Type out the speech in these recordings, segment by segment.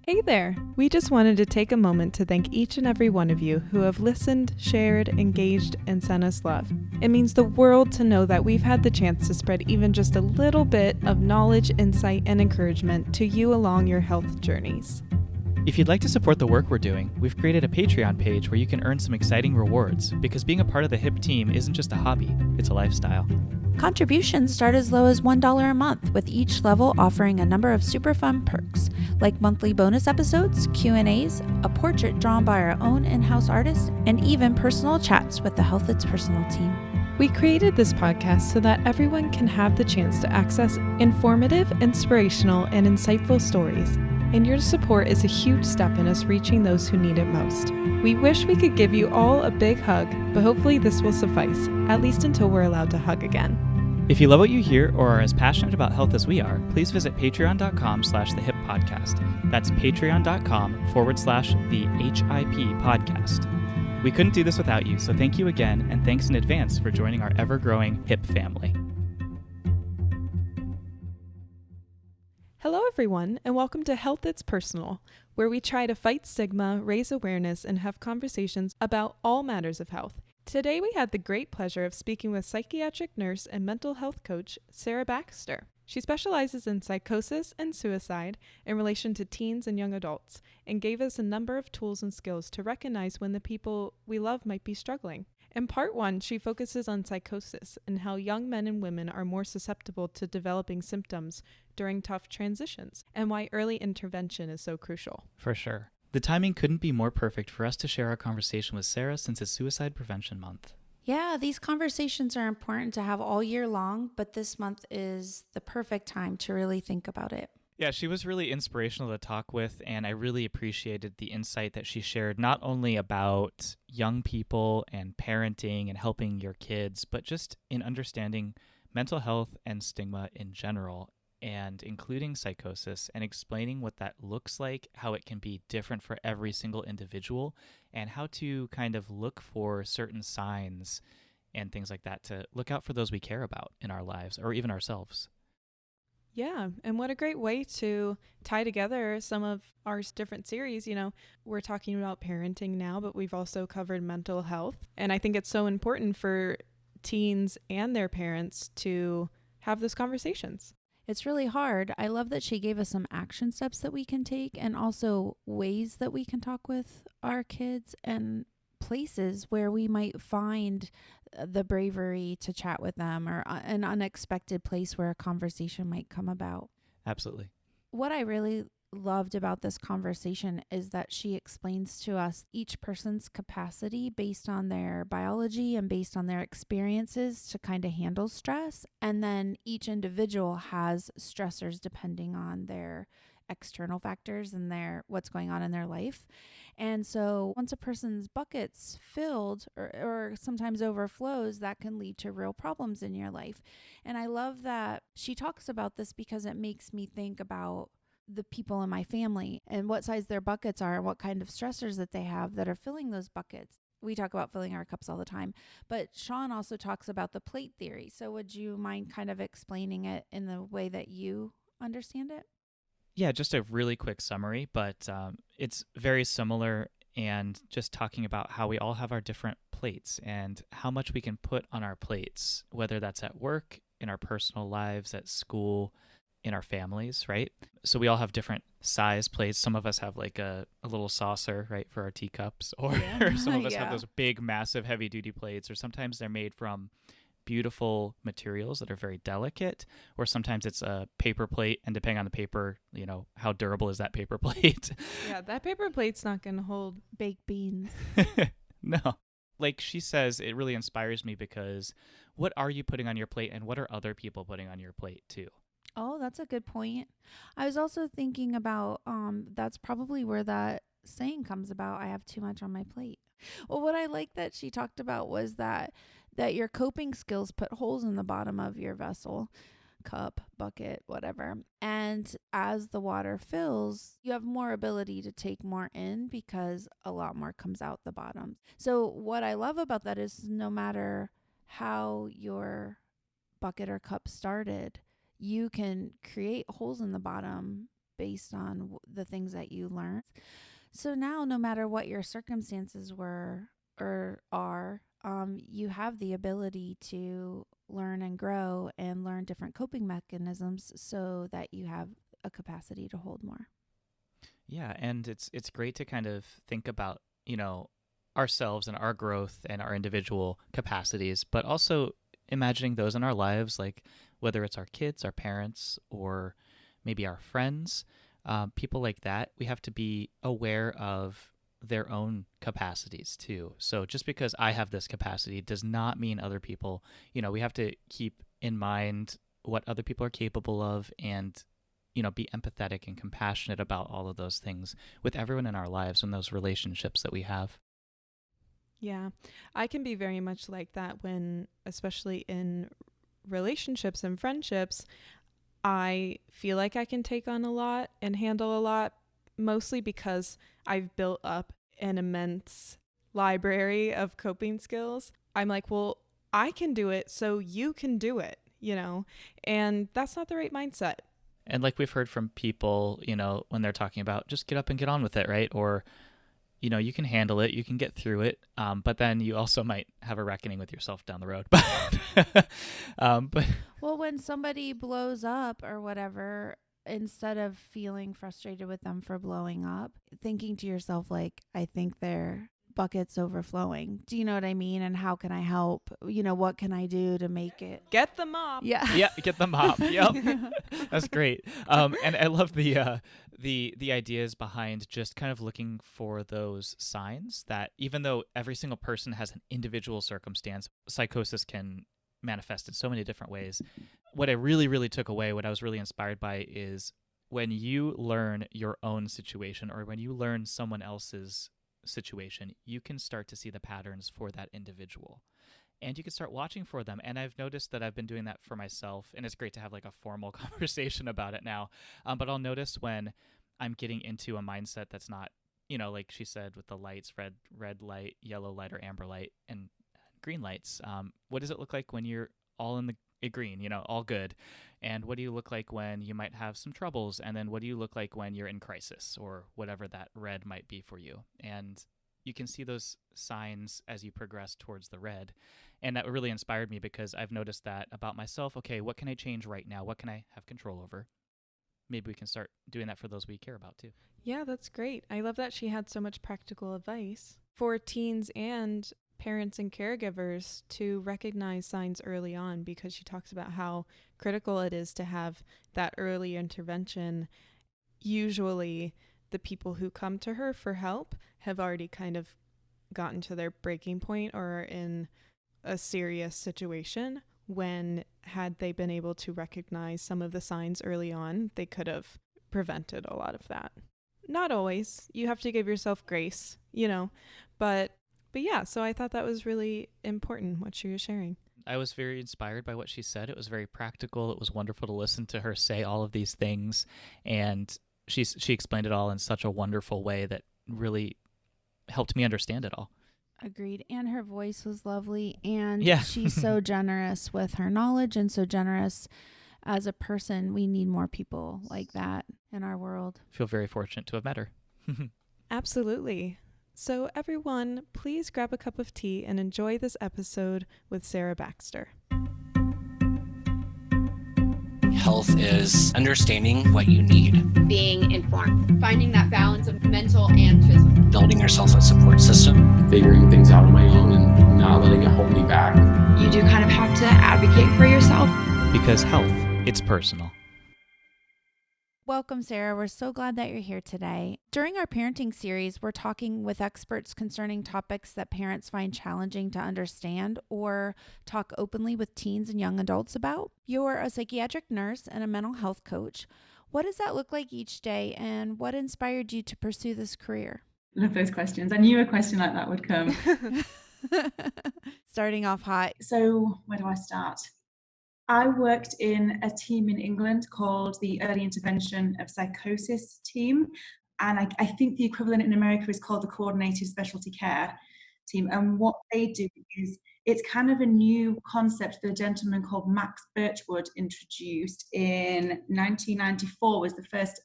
Hey there! We just wanted to take a moment to thank each and every one of you who have listened, shared, engaged, and sent us love. It means the world to know that we've had the chance to spread even just a little bit of knowledge, insight, and encouragement to you along your health journeys. If you'd like to support the work we're doing, we've created a Patreon page where you can earn some exciting rewards, because being a part of the HIP team isn't just a hobby, it's a lifestyle. Contributions start as low as $1 a month, with each level offering a number of super fun perks, like monthly bonus episodes, Q&As, a portrait drawn by our own in-house artist, and even personal chats with the Health It's Personal team. We created this podcast so that everyone can have the chance to access informative, inspirational, and insightful stories, and your support is a huge step in us reaching those who need it most. We wish we could give you all a big hug, but hopefully this will suffice, at least until we're allowed to hug again. If you love what you hear or are as passionate about health as we are, please visit patreon.com/thehip podcast. That's patreon.com/the HIP podcast. We couldn't do this without you, so thank you again, and thanks in advance for joining our ever-growing HIP family. Hello everyone, and welcome to Health It's Personal, where we try to fight stigma, raise awareness, and have conversations about all matters of health. Today we had the great pleasure of speaking with psychiatric nurse and mental health coach, Sarah Baxter. She specializes in psychosis and suicide in relation to teens and young adults, and gave us a number of tools and skills to recognize when the people we love might be struggling. In part 1, she focuses on psychosis and how young men and women are more susceptible to developing symptoms during tough transitions, and why early intervention is so crucial. For sure. The timing couldn't be more perfect for us to share our conversation with Sarah since it's Suicide Prevention Month. Yeah, these conversations are important to have all year long, but this month is the perfect time to really think about it. Yeah, she was really inspirational to talk with, and I really appreciated the insight that she shared, not only about young people and parenting and helping your kids, but just in understanding mental health and stigma in general, and including psychosis, and explaining what that looks like, how it can be different for every single individual, and how to kind of look for certain signs and things like that to look out for those we care about in our lives, or even ourselves. Yeah, and what a great way to tie together some of our different series. You know, we're talking about parenting now, but we've also covered mental health. And I think it's so important for teens and their parents to have those conversations. It's really hard. I love that she gave us some action steps that we can take, and also ways that we can talk with our kids, and places where we might find the bravery to chat with them, or an unexpected place where a conversation might come about. Absolutely. What I really loved about this conversation is that she explains to us each person's capacity based on their biology and based on their experiences to kind of handle stress. And then each individual has stressors depending on their external factors and what's going on in their life. And so once a person's bucket's filled or sometimes overflows, that can lead to real problems in your life. And I love that she talks about this, because it makes me think about the people in my family and what size their buckets are and what kind of stressors that they have that are filling those buckets. We talk about filling our cups all the time, but Sean also talks about the plate theory. So would you mind kind of explaining it in the way that you understand it? Yeah, just a really quick summary, but it's very similar, and just talking about how we all have our different plates and how much we can put on our plates, whether that's at work, in our personal lives, at school, in our families, right? So we all have different size plates. Some of us have like a little saucer, right, for our teacups, or some of us have those big, massive, heavy-duty plates, or sometimes they're made from beautiful materials that are very delicate, or sometimes it's a paper plate, and depending on the paper, you know, how durable is that paper plate? Yeah, that paper plate's not going to hold baked beans. No. Like she says, it really inspires me, because what are you putting on your plate, and what are other people putting on your plate too? Oh, that's a good point. I was also thinking about that's probably where that saying comes about, I have too much on my plate. Well, what I like that she talked about was that your coping skills put holes in the bottom of your vessel, cup, bucket, whatever. And as the water fills, you have more ability to take more in, because a lot more comes out the bottom. So what I love about that is, no matter how your bucket or cup started, you can create holes in the bottom based on the things that you learn. So now, no matter what your circumstances were or are, you have the ability to learn and grow and learn different coping mechanisms so that you have a capacity to hold more. Yeah, and it's great to kind of think about, ourselves and our growth and our individual capacities, but also imagining those in our lives, like whether it's our kids, our parents, or maybe our friends, people like that. We have to be aware of their own capacities too. So just because I have this capacity does not mean other people, we have to keep in mind what other people are capable of and, be empathetic and compassionate about all of those things with everyone in our lives and those relationships that we have. Yeah, I can be very much like that when, especially in relationships and friendships, I feel like I can take on a lot and handle a lot, mostly because I've built up an immense library of coping skills. I'm like, well, I can do it, so you can do it, and that's not the right mindset. And like we've heard from people, when they're talking about just get up and get on with it, right? Or, you can handle it, you can get through it, but then you also might have a reckoning with yourself down the road. But well, when somebody blows up or whatever, instead of feeling frustrated with them for blowing up, thinking to yourself, like, I think their bucket's overflowing. Do you know what I mean? And how can I help? What can I do to make it? Get the mop. Yeah. Yeah, get the mop. Yep. That's great. And I love the ideas behind just kind of looking for those signs that even though every single person has an individual circumstance, psychosis can manifest in so many different ways. What I really, really took away, what I was really inspired by is when you learn your own situation or when you learn someone else's situation, you can start to see the patterns for that individual. And you can start watching for them. And I've noticed that I've been doing that for myself. And it's great to have like a formal conversation about it now. But I'll notice when I'm getting into a mindset that's not, like she said, with the lights, red light, yellow light, or amber light, and green lights. What does it look like when you're all in the green, all good? And what do you look like when you might have some troubles? And then what do you look like when you're in crisis or whatever that red might be for you? And you can see those signs as you progress towards the red. And that really inspired me because I've noticed that about myself. Okay, what can I change right now? What can I have control over? Maybe we can start doing that for those we care about too. Yeah, that's great. I love that she had so much practical advice for teens and parents and caregivers to recognize signs early on, because she talks about how critical it is to have that early intervention. Usually the people who come to her for help have already kind of gotten to their breaking point or are in a serious situation, when had they been able to recognize some of the signs early on, they could have prevented a lot of that. Not always. You have to give yourself grace, but yeah, so I thought that was really important, what she was sharing. I was very inspired by what she said. It was very practical. It was wonderful to listen to her say all of these things. And she explained it all in such a wonderful way that really helped me understand it all. Agreed. And her voice was lovely. And yeah. She's so generous with her knowledge and so generous as a person. We need more people like that in our world. I feel very fortunate to have met her. Absolutely. So everyone, please grab a cup of tea and enjoy this episode with Sarah Baxter. Health is understanding what you need, being informed, finding that balance of mental and physical, building yourself a support system, figuring things out on my own and not letting it hold me back. You do kind of have to advocate for yourself. Because health, it's personal. Welcome, Sarah. We're so glad that you're here today. During our parenting series, we're talking with experts concerning topics that parents find challenging to understand or talk openly with teens and young adults about. You're a psychiatric nurse and a mental health coach. What does that look like each day, and what inspired you to pursue this career? Love those questions. I knew a question like that would come. Starting off hot. So where do I start? I worked in a team in England called the Early Intervention of Psychosis team. And I think the equivalent in America is called the Coordinated Specialty Care team. And what they do is it's kind of a new concept that a gentleman called Max Birchwood introduced in 1994, was the first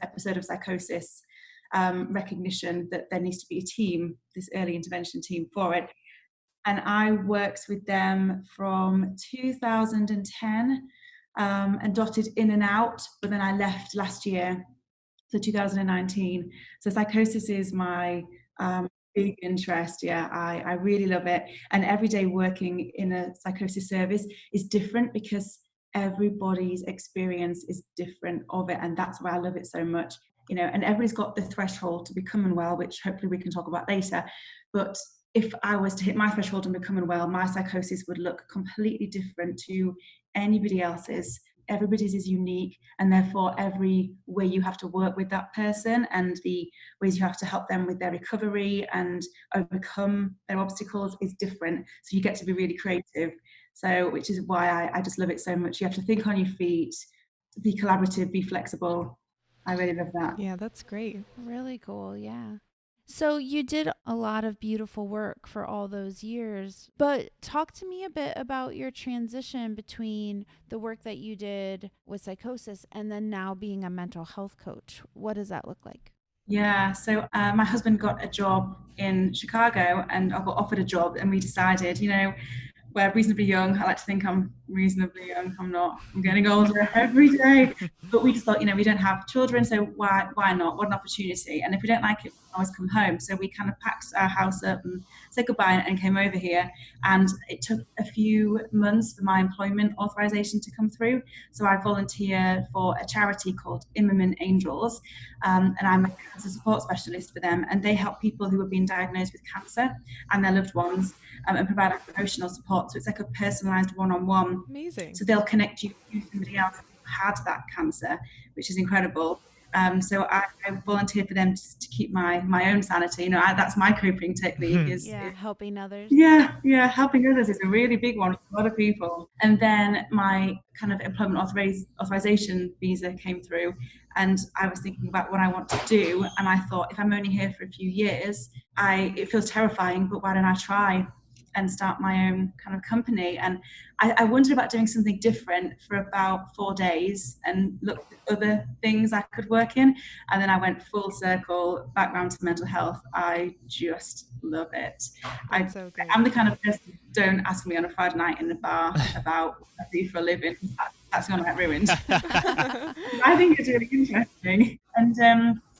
episode of Psychosis, recognition that there needs to be a team, this early intervention team for it. And I worked with them from 2010 and dotted in and out, but then I left last year, so 2019. So Psychosis is my big interest. Yeah, I really love it. And every day working in a psychosis service is different because everybody's experience is different of it. And that's why I love it so much. You know, and everybody's got the threshold to becoming well, which hopefully we can talk about later. But if I was to hit my threshold and becoming well, my psychosis would look completely different to anybody else's. Everybody's is unique, and therefore every way you have to work with that person and the ways you have to help them with their recovery and overcome their obstacles is different. So you get to be really creative. So, which is why I just love it so much. You have to think on your feet, be collaborative, be flexible. I really love that. Yeah, that's great. Really cool. Yeah. So you did a lot of beautiful work for all those years, but talk to me a bit about your transition between the work that you did with Psychosis and then now being a mental health coach. What does that look like? Yeah, so my husband got a job in Chicago and I got offered a job, and we decided, you know, we're reasonably young. I like to think I'm reasonably young. I'm not. I'm getting older every day. But we just thought, you know, we don't have children, so why not? What an opportunity. And if we don't like it, we can always come home. So we kind of packed our house up and said goodbye and came over here. And it took a few months for my employment authorization to come through. So I volunteer for a charity called Imerman Angels. And I'm a cancer support specialist for them. And they help people who have been diagnosed with cancer and their loved ones, and provide emotional support. So it's like a personalized one-on-one. Amazing. So they'll connect you to somebody else who had that cancer, which is incredible. So I volunteered for them to keep my own sanity. You know, that's my coping technique. Is helping others. Yeah, helping others is a really big one for a lot of people. And then my kind of employment authorization visa came through, and I was thinking about what I want to do. And I thought, if I'm only here for a few years, it feels terrifying, but why don't I try and start my own kind of company? And I wondered about doing something different for about 4 days and looked at other things I could work in. And then I went full circle back round to mental health. I just love it. So great. I'm the kind of person, don't ask me on a Friday night in the bar about what I do for a living. That's going to get ruined. I think it's really interesting. And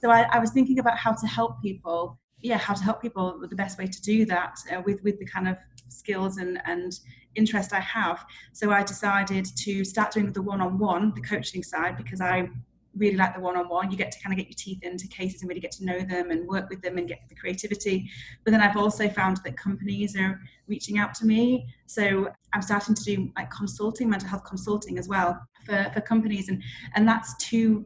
so I was thinking about how to help people. How to help people with the best way to do that with the kind of skills and interest I have. So I decided to start doing the one-on-one, the coaching side, because I really like the one-on-one. You get to kind of get your teeth into cases and really get to know them and work with them and get the creativity. But then I've also found that companies are reaching out to me. So I'm starting to do like consulting, mental health consulting as well for companies. And that's to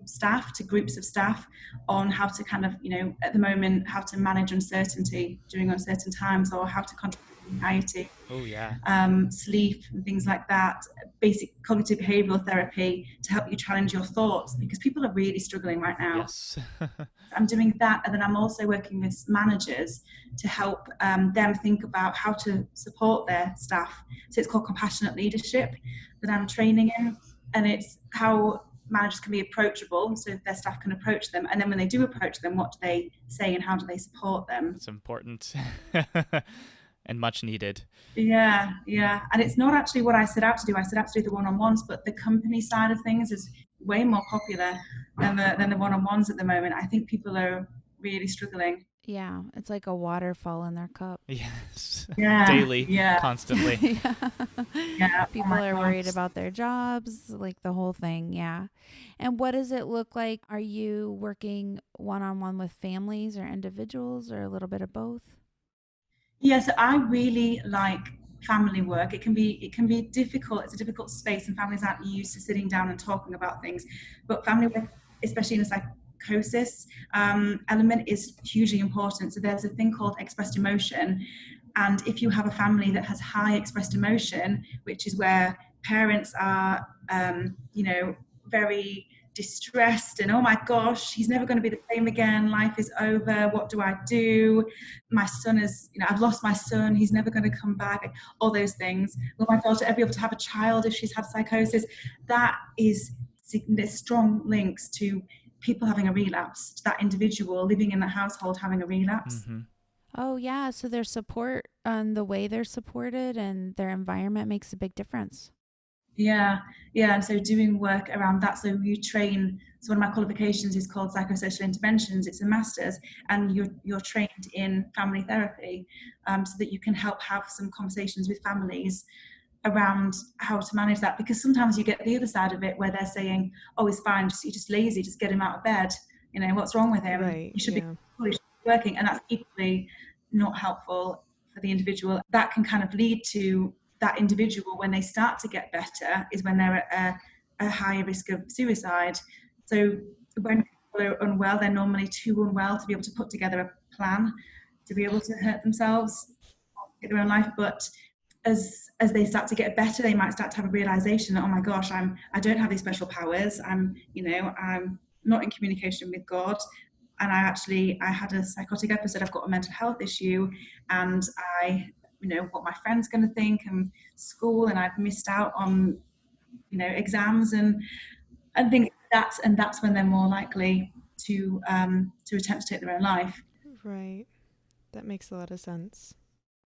groups of staff on how to kind of, you know, at the moment, how to manage uncertainty during uncertain times, or how to control anxiety, sleep and things like that, basic cognitive behavioral therapy to help you challenge your thoughts, because people are really struggling right now. Yes. I'm doing that, and then I'm also working with managers to help them think about how to support their staff. So it's called compassionate leadership that I'm training in, and it's how managers can be approachable so their staff can approach them, and then when they do approach them, what do they say and how do they support them? It's important. And much needed. Yeah. And it's not actually what I set out to do. I set out to do the one-on-ones, but the company side of things is way more popular than the one-on-ones at the moment. I think people are really struggling. Yeah, it's like a waterfall in their cup. Yes. Yeah. Daily. Yeah. Constantly. Yeah. People are worried about their jobs, like the whole thing. Yeah. And what does it look like? Are you working one-on-one with families or individuals, or a little bit of both? Yes, I really like family work. It can be difficult. It's a difficult space, and families aren't used to sitting down and talking about things. But family work, especially in a psychosis element, is hugely important. So there's a thing called expressed emotion, and if you have a family that has high expressed emotion, which is where parents are, very distressed and, oh my gosh, he's never going to be the same again. Life is over. What do I do? My son is, I've lost my son. He's never going to come back. All those things. Oh my gosh, I'd be able to have a child if she's had psychosis. That is, there's strong links to people having a relapse, to that individual living in the household having a relapse. Mm-hmm. Oh, yeah. So their support and the way they're supported and their environment makes a big difference. Yeah. And so doing work around that. So you train. So one of my qualifications is called Psychosocial Interventions. It's a master's, and you're trained in family therapy, so that you can help have some conversations with families around how to manage that. Because sometimes you get the other side of it where they're saying, "Oh, he's fine. You're just lazy. Just get him out of bed. What's wrong with him? Right, He should yeah. be working." And that's equally not helpful for the individual. That can kind of lead to that individual, when they start to get better, is when they're at a higher risk of suicide. So when people are unwell, they're normally too unwell to be able to put together a plan to be able to hurt themselves, take their own life. But as they start to get better, they might start to have a realization that, oh my gosh, I don't have these special powers. I'm not in communication with God. And I had a psychotic episode. I've got a mental health issue, and what my friend's going to think, and school, and I've missed out on exams and things like that. And that's when they're more likely to attempt to take their own life. Right. That makes a lot of sense.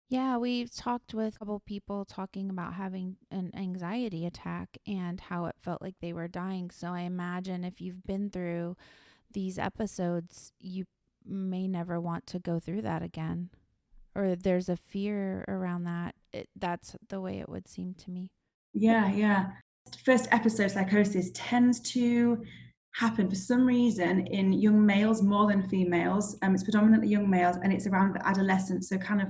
Yeah, we've talked with a couple people talking about having an anxiety attack and how it felt like they were dying. So I imagine if you've been through these episodes, you may never want to go through that again. Or there's a fear around that. That's the way it would seem to me. Yeah. First episode psychosis tends to happen for some reason in young males more than females. It's predominantly young males, and it's around the adolescents. So kind of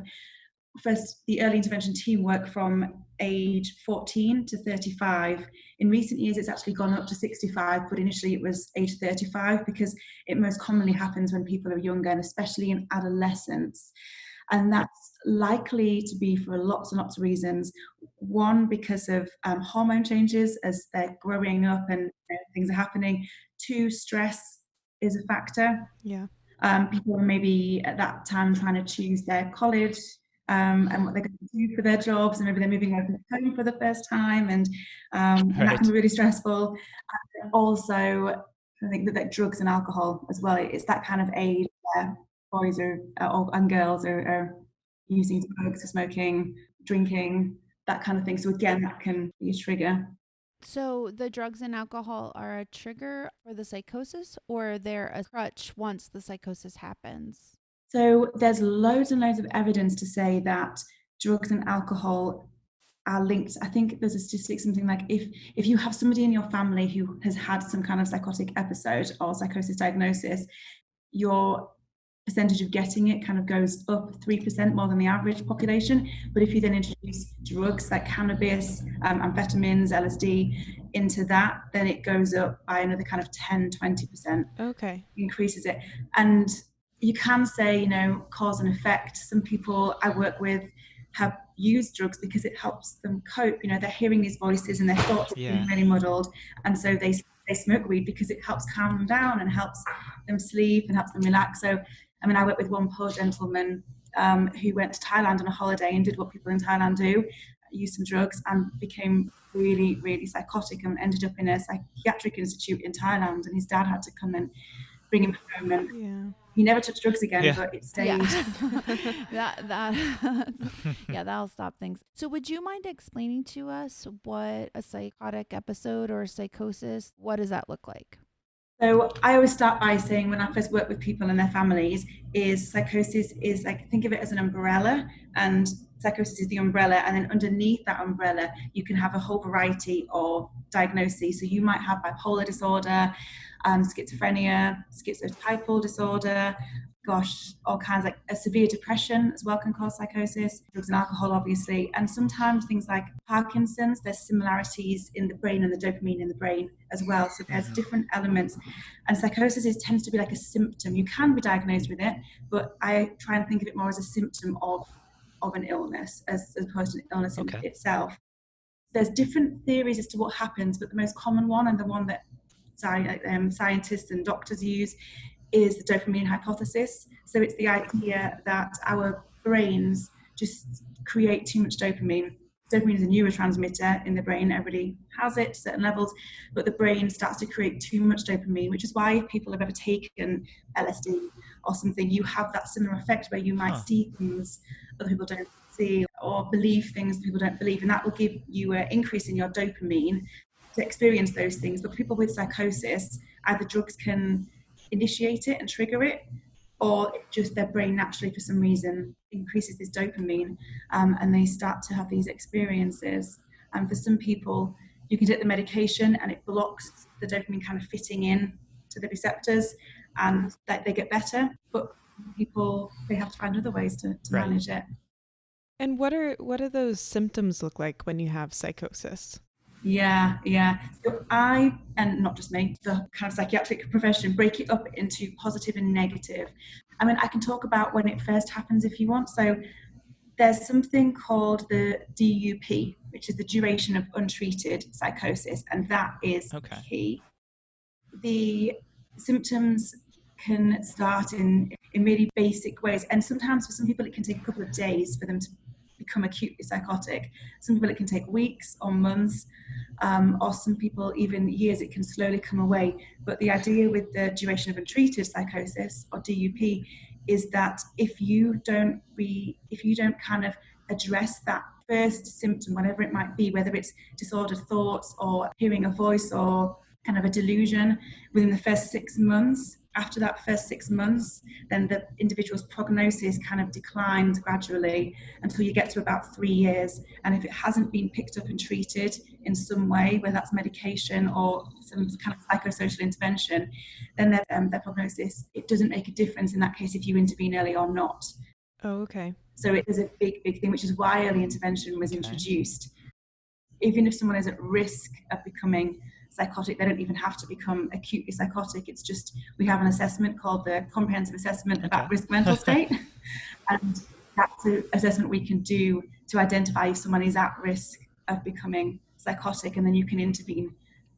first the early intervention team work from age 14 to 35. In recent years, it's actually gone up to 65, but initially it was age 35, because it most commonly happens when people are younger, and especially in adolescence. And that's likely to be for lots and lots of reasons. One, because of hormone changes as they're growing up and things are happening. Two, stress is a factor. Yeah. People are maybe at that time trying to choose their college and what they're going to do for their jobs, and maybe they're moving away from home for the first time, and that can be really stressful. And also, I think that drugs and alcohol as well. It's that kind of age where boys and girls are using drugs, smoking, drinking, that kind of thing. So again, that can be a trigger. So the drugs and alcohol are a trigger for the psychosis, or they're a crutch once the psychosis happens? So there's loads and loads of evidence to say that drugs and alcohol are linked. I think there's a statistic, something like if you have somebody in your family who has had some kind of psychotic episode or psychosis diagnosis, your percentage of getting it kind of goes up 3% more than the average population. But if you then introduce drugs like cannabis, amphetamines, LSD into that, then it goes up by another kind of 10-20%. Okay. Increases it. And you can say, cause and effect. Some people I work with have used drugs because it helps them cope. They're hearing these voices and their thoughts are being really muddled, and so they smoke weed because it helps calm them down and helps them sleep and helps them relax. So I work with one poor gentleman who went to Thailand on a holiday and did what people in Thailand do, used some drugs, and became really, really psychotic, and ended up in a psychiatric institute in Thailand, and his dad had to come and bring him home, and he never touched drugs again, but it stayed. That'll stop things. So would you mind explaining to us what a psychotic episode or psychosis, what does that look like? So I always start by saying, when I first work with people and their families, is psychosis is think of it as an umbrella, and psychosis is the umbrella, and then underneath that umbrella you can have a whole variety of diagnoses. So you might have bipolar disorder, schizophrenia, schizotypal disorder, all kinds, like a severe depression as well can cause psychosis, drugs and alcohol obviously, and sometimes things like Parkinson's. There's similarities in the brain and the dopamine in the brain as well, so there's different elements, and psychosis tends to be like a symptom. You can be diagnosed with it, but I try and think of it more as a symptom of an illness as opposed to an illness in itself. There's different theories as to what happens, but the most common one, and the one that scientists and doctors use is the dopamine hypothesis. So it's the idea that our brains just create too much dopamine. Dopamine is a neurotransmitter in the brain. Everybody has it to certain levels, but the brain starts to create too much dopamine, which is why if people have ever taken LSD or something, you have that similar effect where you might see things other people don't see or believe things people don't believe, and that will give you an increase in your dopamine to experience those things. But for people with psychosis, either drugs can initiate it and trigger it, or just their brain naturally for some reason increases this dopamine, and they start to have these experiences. And for some people, you can take the medication and it blocks the dopamine kind of fitting in to the receptors, and that they get better. But people, they have to find other ways to manage it. And what do those symptoms look like when you have psychosis? Yeah. So I, and not just me, the kind of psychiatric profession, break it up into positive and negative. I mean, I can talk about when it first happens if you want. So there's something called the DUP, which is the duration of untreated psychosis, and that is key. The symptoms can start in really basic ways, and sometimes for some people it can take a couple of days for them to become acutely psychotic. Some people it can take weeks or months, or some people even years. It can slowly come away. But the idea with the duration of untreated psychosis, or DUP, is that if you don't kind of address that first symptom, whatever it might be, whether it's disordered thoughts or hearing a voice or kind of a delusion, within the first 6 months, after that first 6 months, then the individual's prognosis kind of declines gradually until you get to about 3 years. And if it hasn't been picked up and treated in some way, whether that's medication or some kind of psychosocial intervention, then their prognosis, it doesn't make a difference in that case if you intervene early or not. Oh, okay. So it is a big thing, which is why early intervention was introduced. Even if someone is at risk of becoming psychotic, they don't even have to become acutely psychotic. It's just, we have an assessment called the Comprehensive Assessment of At-Risk Mental State, and that's an assessment we can do to identify if someone is at risk of becoming psychotic, and then you can intervene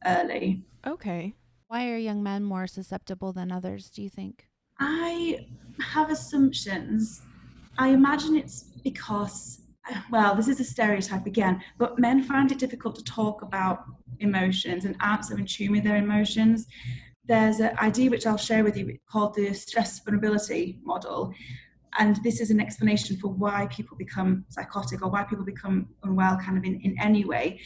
early. Okay. Why are young men more susceptible than others, do you think? I have assumptions. I imagine it's because, well, this is a stereotype again, but men find it difficult to talk about emotions and aren't so in tune with their emotions. There's an idea which I'll share with you called the stress vulnerability model. And this is an explanation for why people become psychotic or why people become unwell kind of in any way.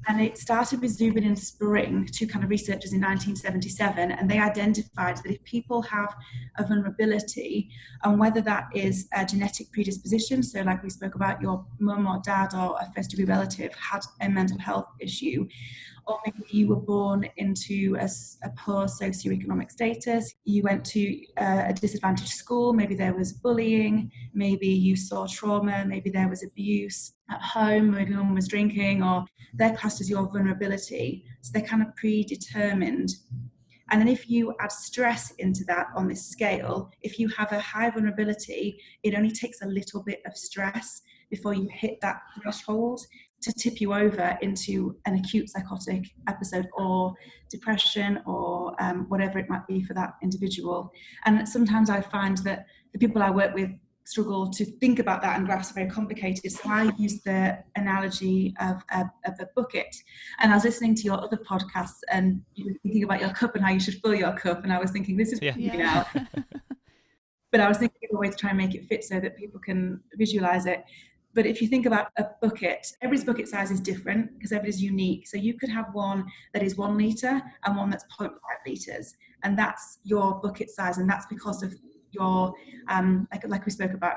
And it started with Zubin and Spring, two kind of researchers in 1977, and they identified that if people have a vulnerability, and whether that is a genetic predisposition, so like we spoke about, your mum or dad or a first-degree relative had a mental health issue, or maybe you were born into a poor socioeconomic status, you went to a disadvantaged school, maybe there was bullying, maybe you saw trauma, maybe there was abuse at home, maybe mum was drinking, or they're classed as your vulnerability. So they're kind of predetermined. And then if you add stress into that on this scale, if you have a high vulnerability, it only takes a little bit of stress before you hit that threshold to tip you over into an acute psychotic episode or depression or whatever it might be for that individual. And sometimes I find that the people I work with struggle to think about that, and graphs are very complicated. So I use the analogy of a bucket. And I was listening to your other podcasts, and you were thinking about your cup and how you should fill your cup. And I was thinking, this is out. But I was thinking of a way to try and make it fit so that people can visualize it. But if you think about a bucket, everybody's bucket size is different because everybody's unique. So you could have one that is 1 litre and one that's 0.5 litres. And that's your bucket size. And that's because of your, like we spoke about,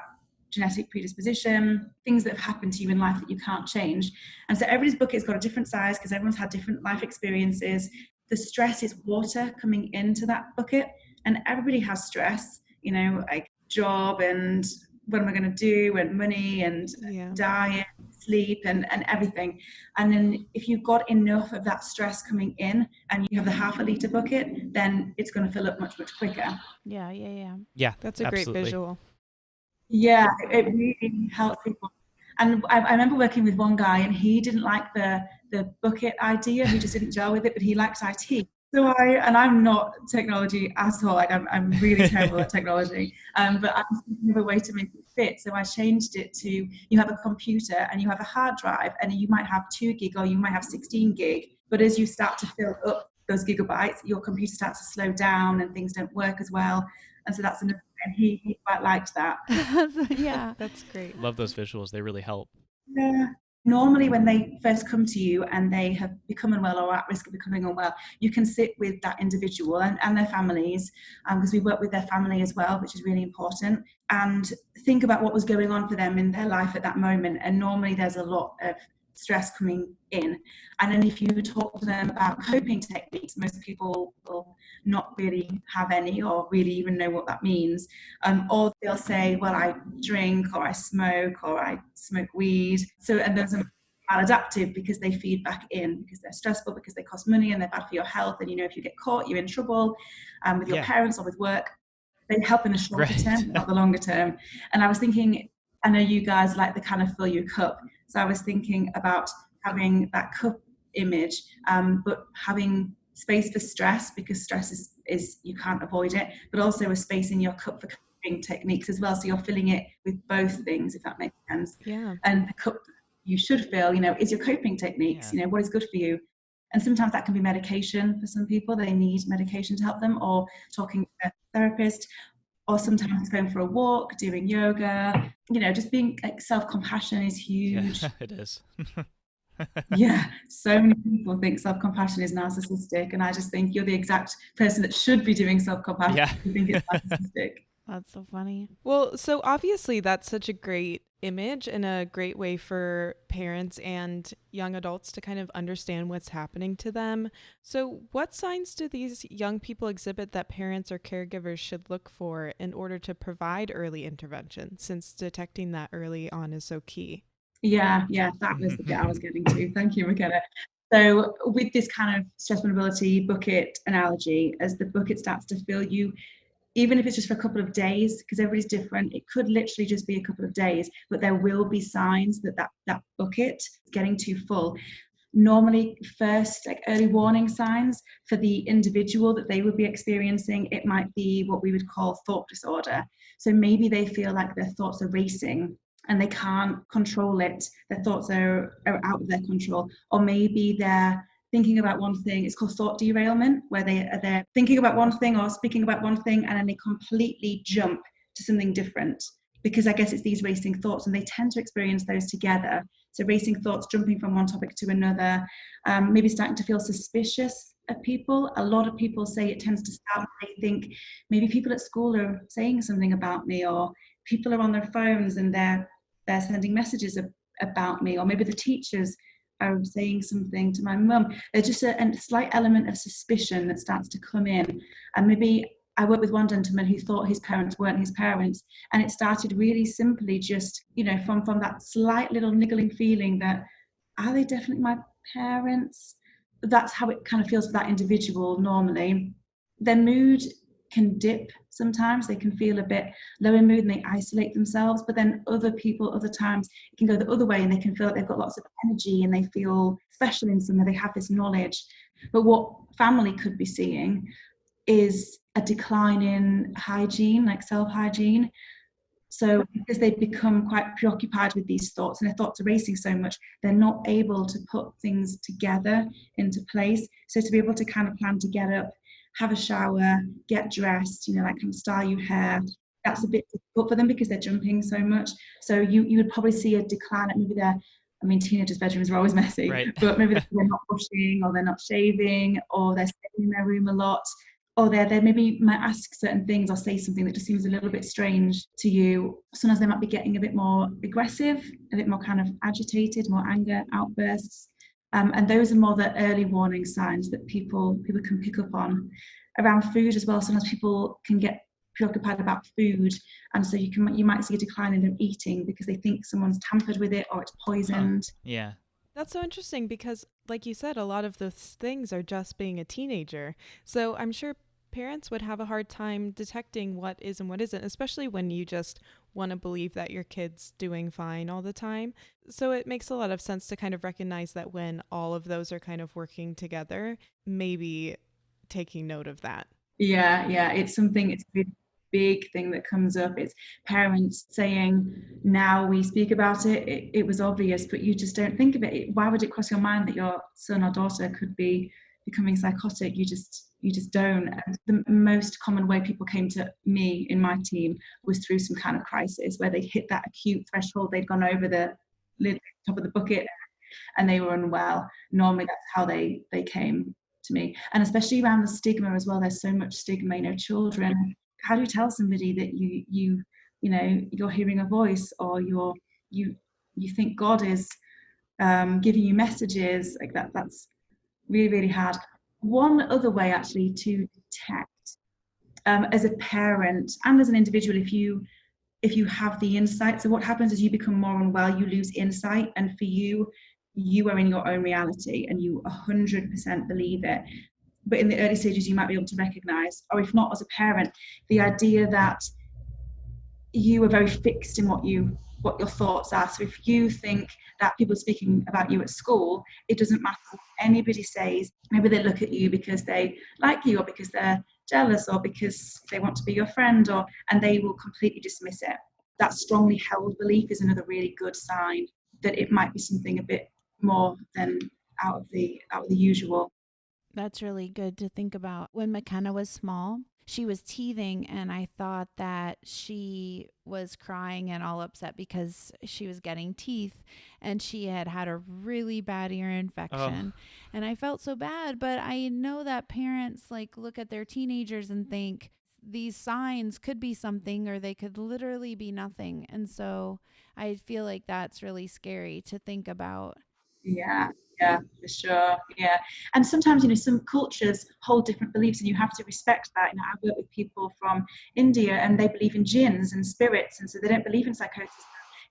genetic predisposition, things that have happened to you in life that you can't change. And so everybody's bucket's got a different size because everyone's had different life experiences. The stress is water coming into that bucket. And everybody has stress, like job and what am I going to do, and money and diet, sleep and everything. And then if you've got enough of that stress coming in and you have the 0.5 litre bucket, then it's going to fill up much, much quicker. Yeah. That's a great visual. Yeah, it really helps people. And I remember working with one guy, and he didn't like the bucket idea. He just didn't gel with it, but he liked IT. I'm not technology at all. Like I'm really terrible at technology. But I was thinking of a way to make it fit. So I changed it to, you have a computer and you have a hard drive and you might have 2 gig or you might have 16 gig. But as you start to fill up those gigabytes, your computer starts to slow down and things don't work as well. And so that's another, and he quite liked that. Yeah. That's great. Love those visuals. They really help. Yeah. Normally, when they first come to you and they have become unwell or at risk of becoming unwell, you can sit with that individual and their families, because we work with their family as well, which is really important, and think about what was going on for them in their life at that moment. And normally there's a lot of stress coming in. And then if you talk to them about coping techniques, most people will not really have any or really even know what that means. Or they'll say, well, I drink or I smoke weed. So, and those are maladaptive because they feed back in, because they're stressful, because they cost money and they're bad for your health. And, if you get caught, you're in trouble with your parents or with work. They help in the shorter term, not the longer term. And I was thinking, I know you guys like the kind of fill your cup. So I was thinking about having that cup image, but having space for stress, because stress is you can't avoid it, but also a space in your cup for coping techniques as well. So you're filling it with both things, if that makes sense. Yeah. And the cup you should fill, is your coping techniques, what is good for you. And sometimes that can be medication for some people. They need medication to help them, or talking to a therapist, or sometimes going for a walk, doing yoga, just being like, self-compassion is huge. Yeah, it is. Yeah, so many people think self-compassion is narcissistic, and I just think you're the exact person that should be doing self-compassion. Yeah. You think it's narcissistic. That's so funny. Well, so obviously that's such a great image and a great way for parents and young adults to kind of understand what's happening to them. So what signs do these young people exhibit that parents or caregivers should look for in order to provide early intervention, since detecting that early on is so key? Yeah, that was the bit I was getting to. Thank you, McKenna. So with this kind of stress vulnerability bucket analogy, as the bucket starts to fill, you, even if it's just for a couple of days, because everybody's different, it could literally just be a couple of days, but there will be signs that bucket is getting too full. Normally, first, like early warning signs for the individual that they would be experiencing, it might be what we would call thought disorder. So maybe they feel like their thoughts are racing and they can't control it. Their thoughts are out of their control. Or maybe they're thinking about one thing. It's called thought derailment, where they're thinking about one thing or speaking about one thing, and then they completely jump to something different, because I guess it's these racing thoughts, and they tend to experience those together. So racing thoughts, jumping from one topic to another, maybe starting to feel suspicious of people. A lot of people say it tends to start when they think maybe people at school are saying something about me, or people are on their phones and they're sending messages about me, or maybe the teachers are saying something to my mum. There's just a slight element of suspicion that starts to come in. And maybe I worked with one gentleman who thought his parents weren't his parents, and it started really simply just, from that slight little niggling feeling that, are they definitely my parents? That's how it kind of feels for that individual normally. Their mood can dip sometimes. They can feel a bit low in mood and they isolate themselves, but then other times it can go the other way and they can feel like they've got lots of energy and they feel special in some way. They have this knowledge. But what family could be seeing is a decline in hygiene, like self-hygiene. So because they've become quite preoccupied with these thoughts and their thoughts are racing so much, they're not able to put things together into place. So to be able to kind of plan to get up, have a shower, get dressed, like kind of style your hair, that's a bit difficult for them because they're jumping so much. So you would probably see a decline at maybe teenagers' bedrooms are always messy, right. But maybe they're not brushing, or they're not shaving, or they're staying in their room a lot, or they maybe might ask certain things or say something that just seems a little bit strange to you. Sometimes they might be getting a bit more aggressive, a bit more kind of agitated, more anger outbursts. And those are more the early warning signs that people can pick up on. Around food as well, sometimes people can get preoccupied about food, and so you might see a decline in their eating because they think someone's tampered with it or it's poisoned. Yeah. That's so interesting because, like you said, a lot of those things are just being a teenager. So I'm sure parents would have a hard time detecting what is and what isn't, especially when you just want to believe that your kid's doing fine all the time. So it makes a lot of sense to kind of recognize that when all of those are kind of working together, maybe taking note of that. Yeah, it's a big thing that comes up. It's parents saying, now we speak about it, it was obvious, but you just don't think of it. Why would it cross your mind that your son or daughter could be becoming psychotic? You just don't. And the most common way people came to me in my team was through some kind of crisis where they'd hit that acute threshold, they'd gone over the lid, top of the bucket, and they were unwell. Normally that's how they came to me. And especially around the stigma as well, there's so much stigma. Children, how do you tell somebody that you're hearing a voice, or you think God is giving you messages like that? That's really, really hard. One other way actually to detect, as a parent and as an individual, if you have the insight. So what happens is you become more unwell, you lose insight, and for you are in your own reality and you 100% believe it. But in the early stages, you might be able to recognize, or if not as a parent, the idea that you are very fixed in what your thoughts are. So if you think that people are speaking about you at school, it doesn't matter what anybody says. Maybe they look at you because they like you, or because they're jealous, or because they want to be your friend, and they will completely dismiss it. That strongly held belief is another really good sign that it might be something a bit more than out of the usual. That's really good to think about. When McKenna was small, she was teething, and I thought that she was crying and all upset because she was getting teeth, and she had a really bad ear infection. And I felt so bad, but I know that parents look at their teenagers and think these signs could be something, or they could literally be nothing. And so I feel like that's really scary to think about. Yeah, for sure. Yeah. And sometimes, some cultures hold different beliefs, and you have to respect that. I work with people from India, and they believe in jinns and spirits, and so they don't believe in psychosis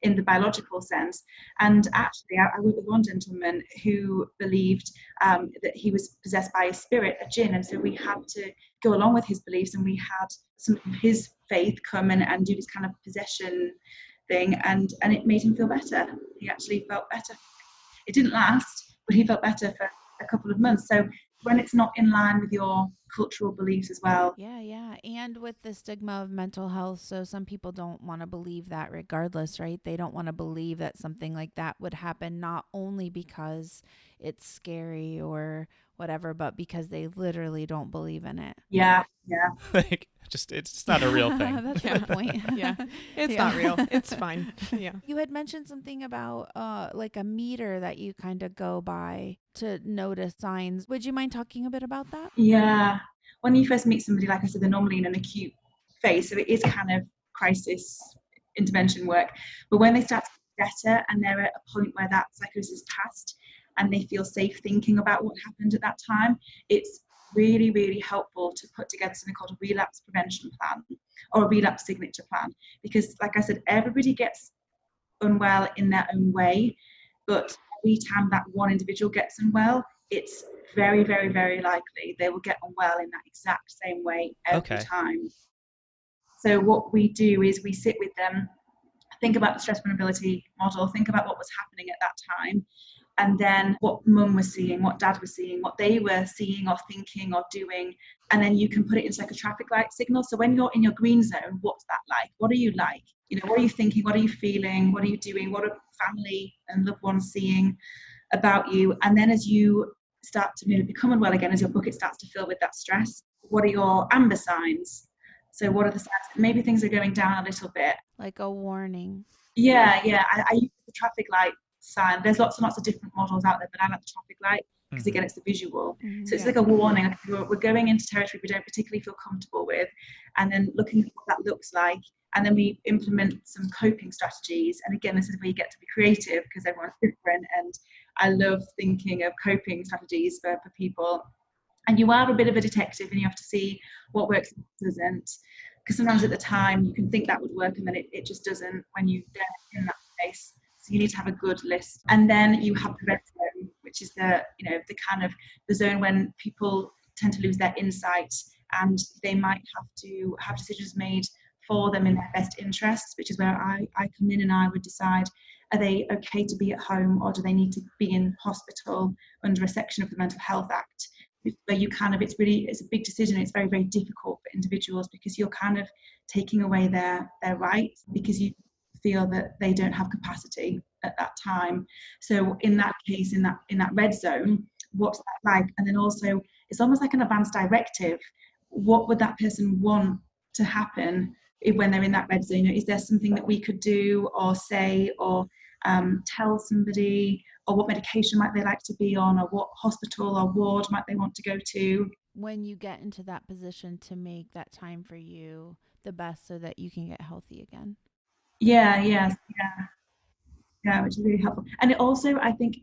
in the biological sense. And actually, I work with one gentleman who believed that he was possessed by a spirit, a jinn, and so we had to go along with his beliefs, and we had some of his faith come and do this kind of possession thing, and it made him feel better. He actually felt better. It didn't last, but he felt better for a couple of months. So when it's not in line with your cultural beliefs as well. Yeah. And with the stigma of mental health, so some people don't want to believe that regardless, right? They don't want to believe that something like that would happen, not only because it's scary or whatever, but because they literally don't believe in it. Yeah. It's not a real thing. That's a good point. Yeah. It's not real. It's fine. Yeah. You had mentioned something about a meter that you kind of go by to notice signs. Would you mind talking a bit about that? Yeah. When you first meet somebody, like I said, they're normally in an acute phase, so it is kind of crisis intervention work. But when they start to get better and they're at a point where that psychosis is past and they feel safe thinking about what happened at that time, it's really, really helpful to put together something called a relapse prevention plan or a relapse signature plan. Because like I said, everybody gets unwell in their own way, but every time that one individual gets unwell, it's very, very, very likely they will get unwell in that exact same way every time. So what we do is we sit with them, think about the stress vulnerability model, think about what was happening at that time, and then what mum was seeing, what dad was seeing, what they were seeing or thinking or doing, and then you can put it into like a traffic light signal. So when you're in your green zone, what's that like? What are you like? What are you thinking? What are you feeling? What are you doing? What are family and loved ones seeing about you? And then as you start to become unwell again, as your bucket starts to fill with that stress, what are your amber signs? So what are the signs that maybe things are going down a little bit? Like a warning. Yeah. I use the traffic light sign. There's lots and lots of different models out there, but I like the traffic light because again, it's the visual. So it's like a warning. Like we're going into territory we don't particularly feel comfortable with, and then looking at what that looks like, and then we implement some coping strategies. And again, this is where you get to be creative because everyone's different, and I love thinking of coping strategies for people. And you are a bit of a detective, and you have to see what works and what doesn't, because sometimes at the time you can think that would work and then it just doesn't when you're in that space. So you need to have a good list. And then you have the red zone, which is the kind of the zone when people tend to lose their insight, and they might have to have decisions made for them in their best interests, which is where I come in, and I would decide, are they okay to be at home, or do they need to be in hospital under a section of the Mental Health Act? where you kind of, it's a big decision. It's very, very difficult for individuals because you're kind of taking away their rights because you feel that they don't have capacity at that time. So in that case, in that red zone, what's that like? And then also, it's almost like an advance directive. What would that person want to happen when they're in that red zone? Is there something that we could do or say or tell somebody, or what medication might they like to be on, or what hospital or ward might they want to go to? When you get into that position, to make that time for you the best so that you can get healthy again. Yeah, which is really helpful. And it also, I think,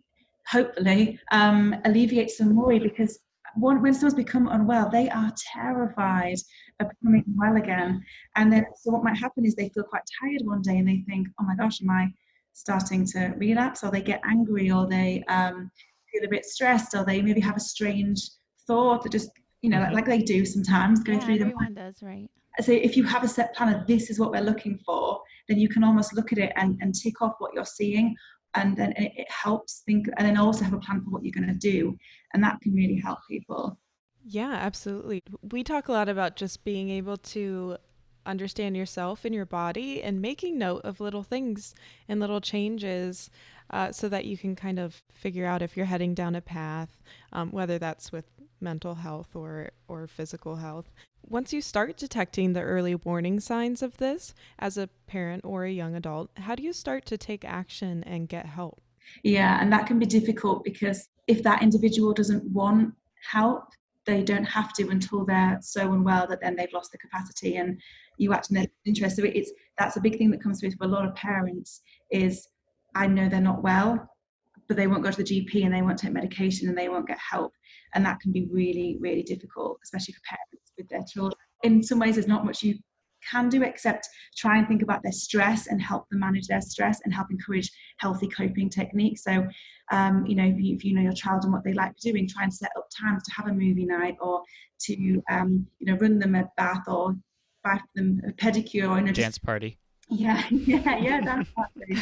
hopefully alleviates some worry, because when someone's become unwell, they are terrified of becoming well again. And then, so what might happen is they feel quite tired one day and they think, oh my gosh, am I starting to relapse? Or they get angry, or they feel a bit stressed, or they maybe have a strange thought that just, like they do sometimes, go through them. Everyone does, right? So if you have a set plan of this is what we're looking for, then you can almost look at it and tick off what you're seeing, and then it helps think, and then also have a plan for what you're going to do, and that can really help people. Yeah, absolutely. We talk a lot about just being able to understand yourself and your body and making note of little things and little changes so that you can kind of figure out if you're heading down a path, whether that's with mental health or physical health. Once you start detecting the early warning signs of this as a parent or a young adult, how do you start to take action and get help? Yeah, and that can be difficult because if that individual doesn't want help, they don't have to until they're so unwell that then they've lost the capacity and you act in their interest. So that's a big thing that comes through for a lot of parents is, I know they're not well, but they won't go to the GP and they won't take medication and they won't get help. And that can be really, really difficult, especially for parents with their children. In some ways, there's not much you can do except try and think about their stress and help them manage their stress and help encourage healthy coping techniques. So, if you know your child and what they like doing, try and set up times to have a movie night, or to, run them a bath, or buy them a pedicure, or dance party. Yeah, dance party.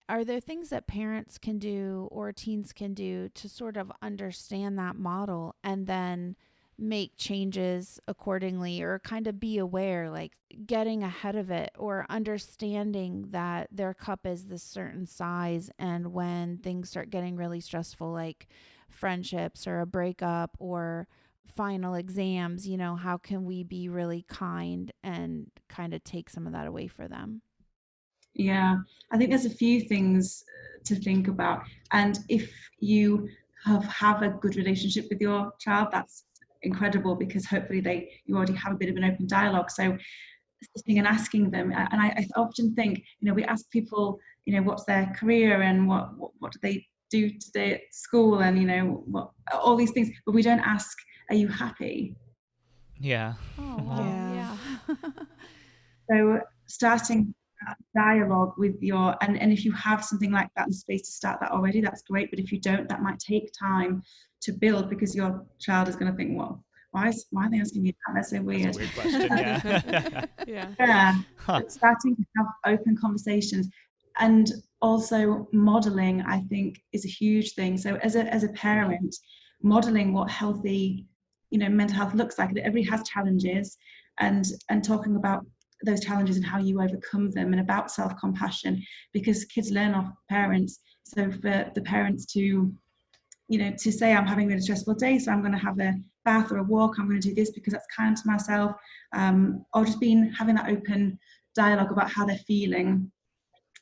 Are there things that parents can do or teens can do to sort of understand that model and then make changes accordingly, or kind of be aware, like getting ahead of it, or understanding that their cup is this certain size, and when things start getting really stressful, like friendships or a breakup or final exams, how can we be really kind and kind of take some of that away for them? Yeah, I think there's a few things to think about. And if you have a good relationship with your child, that's incredible, because hopefully you already have a bit of an open dialogue. So listening and asking them, and I often think, we ask people, what's their career and what do they do today at school, and what, all these things, but we don't ask, are you happy? Yeah. Oh, wow. Yeah. So starting dialogue with your, and if you have something like that in space to start that already, that's great. But if you don't, that might take time to build, because your child is going to think, well, why are they asking me that? That's so weird. That's a weird question. Yeah. Huh. Starting to have open conversations, and also modeling, I think, is a huge thing. So as a parent, modeling what healthy, mental health looks like. Everybody has challenges, and talking about those challenges and how you overcome them, and about self-compassion, because kids learn off parents. So for the parents to, to say, I'm having a really stressful day, so I'm going to have a bath or a walk, I'm going to do this because that's kind to myself, or just having that open dialogue about how they're feeling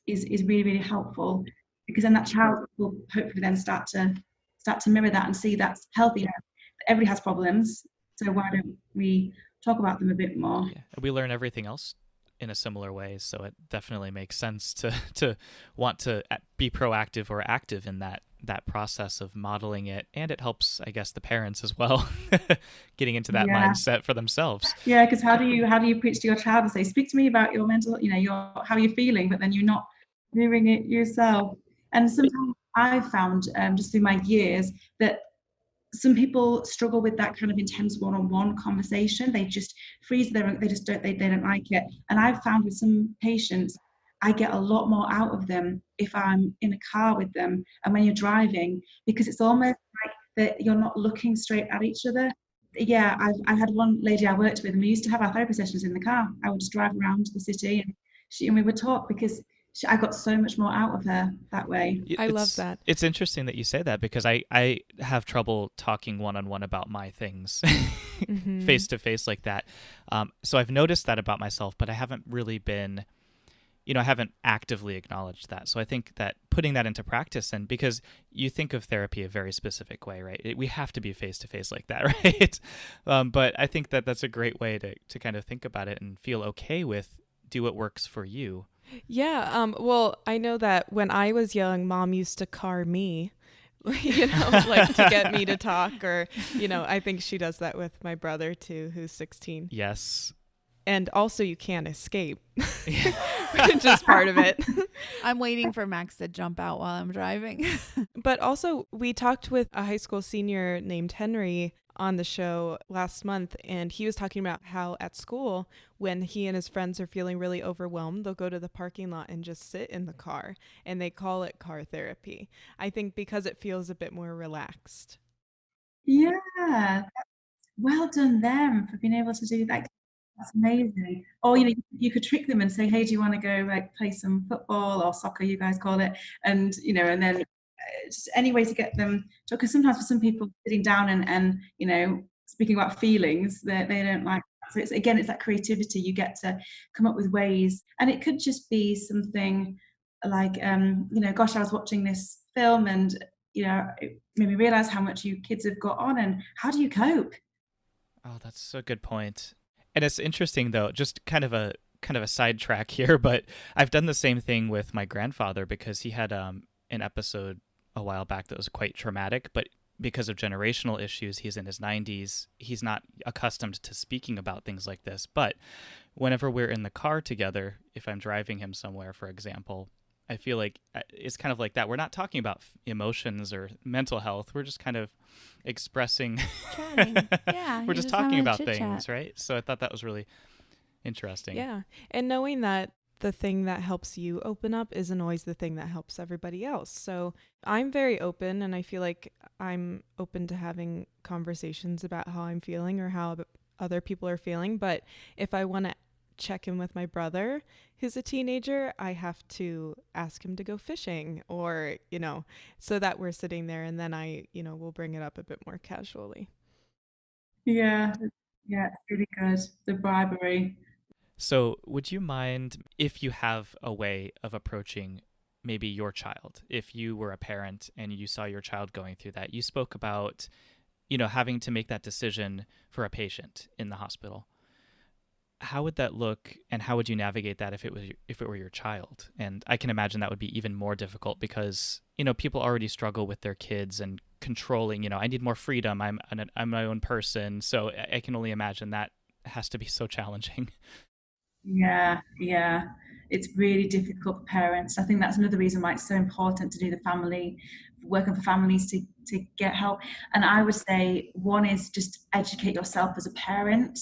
is really, really helpful, because then that child will hopefully then start to mirror that and see that's healthy. Everybody has problems, so why don't we talk about them a bit more? Yeah. We learn everything else in a similar way, so it definitely makes sense to want to be proactive or active in that process of modeling it, and it helps, I guess, the parents as well getting into that mindset for themselves. Yeah, because how do you preach to your child and say, speak to me about your mental, how you're feeling, but then you're not doing it yourself? And sometimes I've found, just through my years, that some people struggle with that kind of intense one-on-one conversation. They just freeze they don't like it. And I've found with some patients, I get a lot more out of them if I'm in a car with them and when you're driving, because it's almost like that you're not looking straight at each other. Yeah, I had one lady I worked with, and we used to have our therapy sessions in the car. I would just drive around the city, and we would talk, because I got so much more out of her that way. I love that. It's interesting that you say that, because I have trouble talking one-on-one about my things face to face like that. So I've noticed that about myself, but I haven't really been, I haven't actively acknowledged that. So I think that putting that into practice, and because you think of therapy a very specific way, right? We have to be face to face like that, right? But I think that that's a great way to kind of think about it and feel okay with do what works for you. Yeah. Well, I know that when I was young, Mom used to car me, like to get me to talk, or, I think she does that with my brother too, who's 16. Yes. And also you can't escape, which is part of it. I'm waiting for Max to jump out while I'm driving. But also we talked with a high school senior named Henry on the show last month, and he was talking about how at school, when he and his friends are feeling really overwhelmed, they'll go to the parking lot and just sit in the car, and they call it car therapy. I think because it feels a bit more relaxed. Yeah, well done them for being able to do that. That's amazing. Or you could trick them and say, hey, do you want to go like play some football or soccer, you guys call it, and and then just any way to get them to, because sometimes for some people sitting down and speaking about feelings, they don't like that. So it's that creativity. You get to come up with ways, and it could just be something like gosh, I was watching this film, and it made me realize how much you kids have got on, and how do you cope? Oh, that's a good point. And it's interesting, though, just kind of a sidetrack here, but I've done the same thing with my grandfather, because he had an episode a while back that was quite traumatic, but because of generational issues, he's in his 90s. He's not accustomed to speaking about things like this. But whenever we're in the car together, if I'm driving him somewhere, for example, I feel like it's kind of like that. We're not talking about emotions or mental health. We're just kind of expressing. Chatting. Yeah. We're just talking about things, right? So I thought that was really interesting. Yeah. And knowing that the thing that helps you open up isn't always the thing that helps everybody else. So I'm very open, and I feel like I'm open to having conversations about how I'm feeling or how other people are feeling. But if I want to check in with my brother who's a teenager, I have to ask him to go fishing, or so that we're sitting there, and then I will bring it up a bit more casually. Yeah, it's really good, the bribery. So would you mind if you have a way of approaching maybe your child, if you were a parent and you saw your child going through that? You spoke about having to make that decision for a patient in the hospital. How would that look, and how would you navigate that if it were your child? And I can imagine that would be even more difficult, because people already struggle with their kids and controlling. I need more freedom. I'm my own person, so I can only imagine that has to be so challenging. Yeah, it's really difficult for parents. I think that's another reason why it's so important to do working for families to get help. And I would say one is just educate yourself as a parent.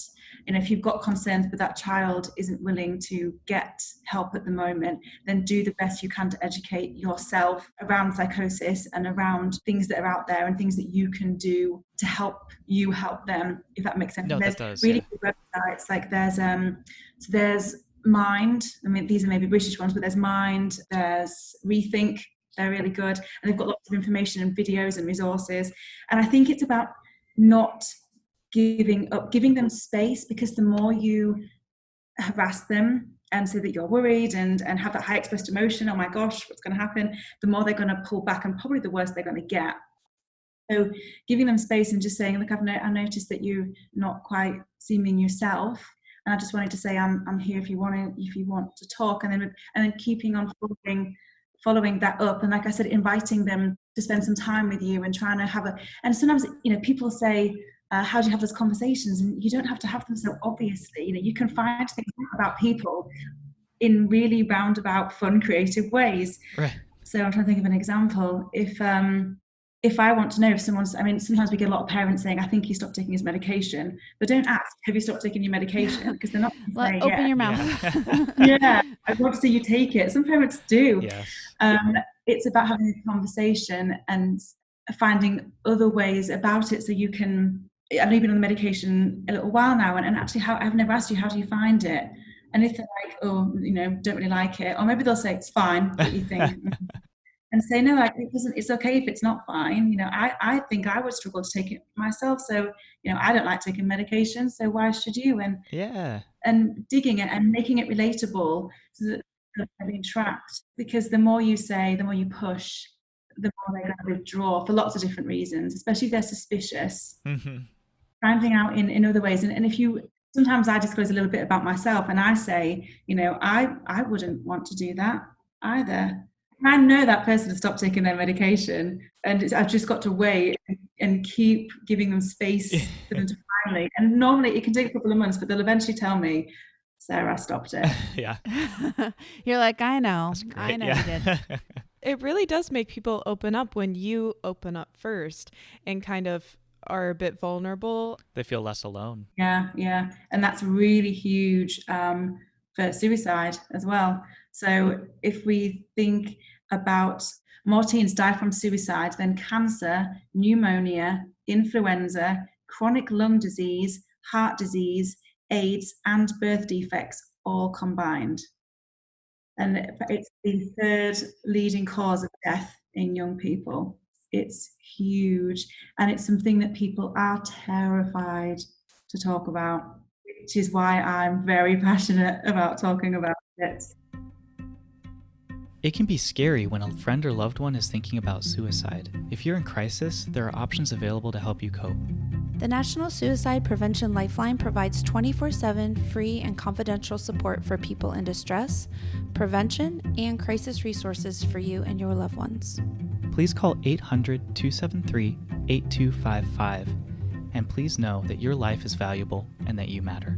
If you've got concerns but that child isn't willing to get help at the moment, then do the best you can to educate yourself around psychosis and around things that are out there and things that you can do to help you help them, if that makes sense. No, There's that does, really yeah. good websites, like there's Mind. I mean, these are maybe British ones, but there's Mind, there's Rethink. They're really good, and they've got lots of information and videos and resources. And I think it's about not giving up, giving them space, because the more you harass them and say that you're worried and have that high expressed emotion, oh my gosh, what's going to happen, the more they're going to pull back, and probably the worse they're going to get. So giving them space and just saying, look, I noticed that you're not quite seeming yourself, and I just wanted to say I'm here if you want to talk, and then keeping on following that up, and like I said, inviting them to spend some time with you and trying to have and sometimes people say, how do you have those conversations? And you don't have to have them so obviously. You can find things about people in really roundabout, fun, creative ways. Right. So I'm trying to think of an example. If if I want to know if someone's, I mean, sometimes we get a lot of parents saying, I think he stopped taking his medication, but don't ask, have you stopped taking your medication? Because they're not going to say, Open your mouth. Yeah, I want to see you take it. Some parents do. Yes. It's about having a conversation and finding other ways about it so you can, I know you've been on the medication a little while now, and actually I've never asked you, how do you find it? And if they're like, oh, don't really like it, or maybe they'll say it's fine, what you think. And say, no, like it's okay if it's not fine. I think I would struggle to take it myself. So, I don't like taking medication, so why should you? And digging it and making it relatable so that they're being tracked. Because the more you say, the more you push, the more they're going to withdraw for lots of different reasons, especially if they're suspicious. Mm-hmm. Finding out in other ways. And if sometimes I disclose a little bit about myself and I say, I wouldn't want to do that either. I know that person has stopped taking their medication, and I've just got to wait and keep giving them space for them to finally. And normally it can take a couple of months, but they'll eventually tell me, Sarah, I stopped it. Yeah. You're like, I know. I know you did. It really does make people open up when you open up first and kind of are a bit vulnerable. They feel less alone. Yeah. And that's really huge for suicide as well. So if we think about more teens die from suicide than cancer, pneumonia, influenza, chronic lung disease, heart disease, AIDS, and birth defects all combined. And it's the third leading cause of death in young people. It's huge. And it's something that people are terrified to talk about, which is why I'm very passionate about talking about it. It can be scary when a friend or loved one is thinking about suicide. If you're in crisis, there are options available to help you cope. The National Suicide Prevention Lifeline provides 24/7 free and confidential support for people in distress, prevention, and crisis resources for you and your loved ones. Please call 800-273-8255, and please know that your life is valuable and that you matter.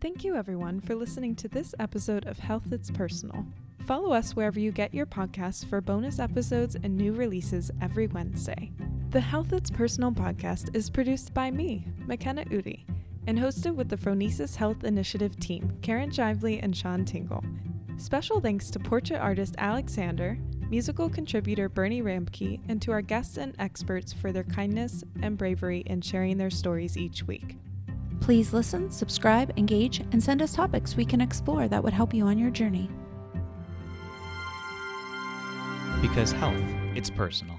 Thank you, everyone, for listening to this episode of Health That's Personal. Follow us wherever you get your podcasts for bonus episodes and new releases every Wednesday. The Health That's Personal podcast is produced by me, McKenna Udi, and hosted with the Phronesis Health Initiative team, Karen Jively and Sean Tingle. Special thanks to portrait artist Alexander, musical contributor Bernie Ramke, and to our guests and experts for their kindness and bravery in sharing their stories each week. Please listen, subscribe, engage, and send us topics we can explore that would help you on your journey. Because health, it's personal.